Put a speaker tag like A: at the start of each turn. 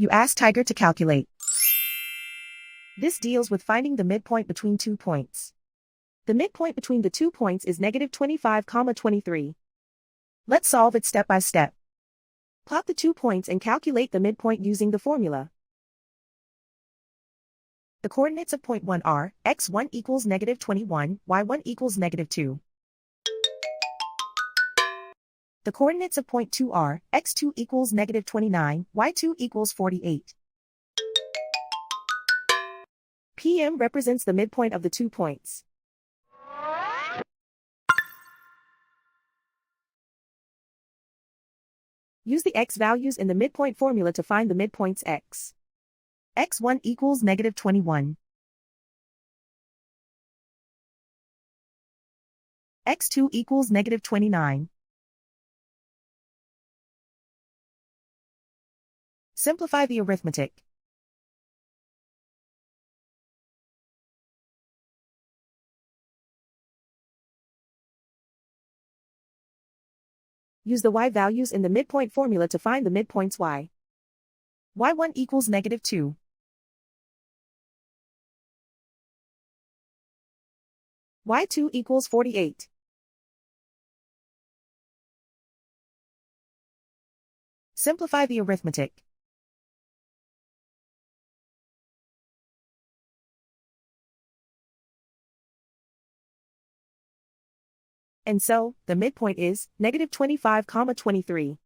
A: You ask Tiger to calculate. This deals with finding the midpoint between 2 points. The midpoint between the 2 points is -25, 23. Let's solve it step by step. Plot the 2 points and calculate the midpoint using the formula. The coordinates of point 1 are x1 equals -21, y1 equals -2. The coordinates of point 2 are x2 equals -29, y2 equals 48. PM represents the midpoint of the 2 points. Use the x values in the midpoint formula to find the midpoints x. x1 equals -21. x2 equals -29. Simplify the arithmetic. Use the y values in the midpoint formula to find the midpoints y. y1 equals -2. y2 equals 48. Simplify the arithmetic. And so, the midpoint is -25, 23.